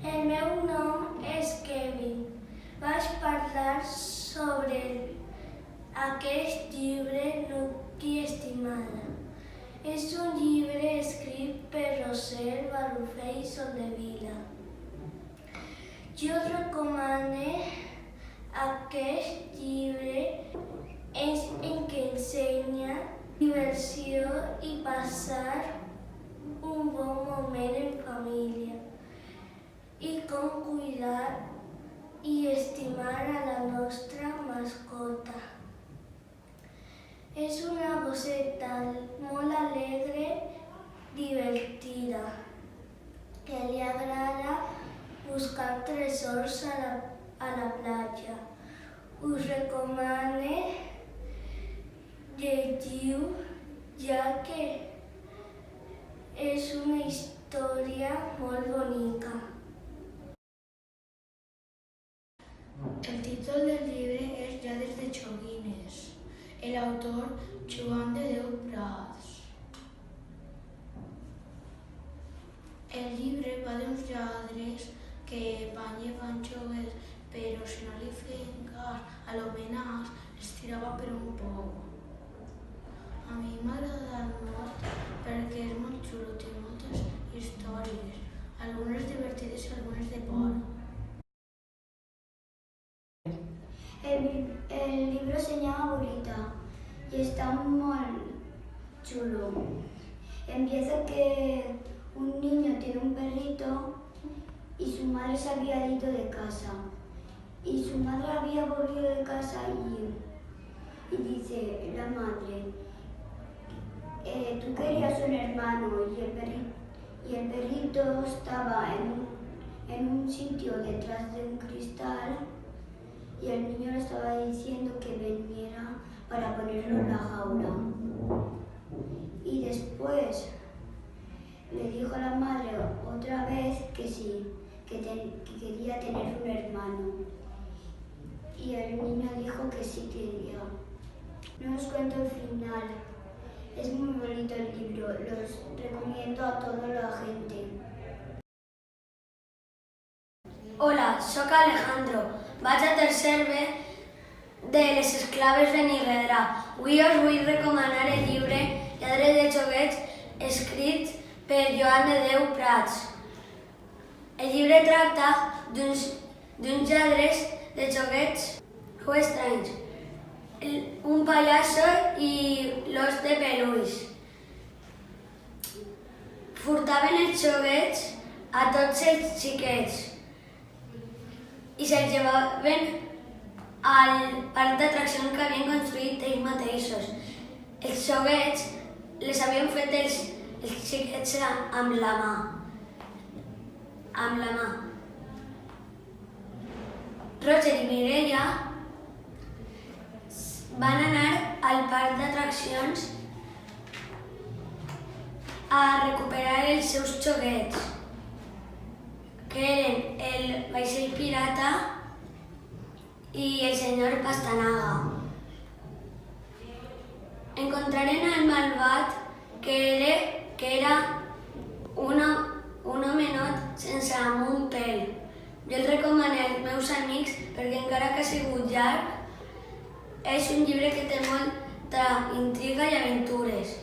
El meu nom és Kevin. Vaig parlar sobre aquest llibre Nuki estimada. És un llibre escrit per Roser Barrufet i Soldevila. Jo recomano aquest llibre en què ensenya diversió i passar un bon moment en família i com cuidar i estimar a la nostra mascota. És una bosseta molt alegre, divertida, que li agrada buscar tresors a la platja. Us recomano llegiu, ja que és una història molt bonica. El títol del llibre és Lladres de joguines. El autor, Joan de Déu Prats. El llibre va d'uns lladres que van joguets, però si no li feien cas a l'homenàs, els tirava per un pou. A mi m'ha agradat molt perquè és molt xulo, té moltes històries, algunes divertides i algunes de por. El libro se llama Burrita y está muy chulo. Empieza que un niño tiene un perrito y su madre se había ido de casa. Y su madre había volvido de casa y dice la madre, tú querías un hermano y el perrito estaba en un sitio detrás de un cristal. Y el niño le estaba diciendo que viniera para ponerlo en la jaula. Y después le dijo a la madre otra vez que sí, que quería tener un hermano. Y el niño dijo que sí quería. No os cuento el final. Es muy bonito el libro, los recomiendo a toda la gente. Hola, sóc Alejandro. Vaig a tercer B de les esclaves Benirredrà. Avui us vull recomanar el llibre Lladres de joguets, escrit per Joan de Déu Prats. El llibre tracta d'uns lladres de joguets molt estranys, un pallasso i l'os de peluix. Furtaven els joguets a tots els xiquets i se'ls llevaven al parc d'atraccions que havien construït ells mateixos. Els joguets les havien fet els xiquets amb la mà. Roger i Mireia van anar al parc d'atraccions a recuperar els seus joguets, que eren el vaixell pirata i el senyor Pastanaga. Encontraren al malvat que era un homenot sense amo un pèl. Jo el recomano als meus amics perquè encara que ha sigut llarg, és un llibre que té molta intriga i aventures.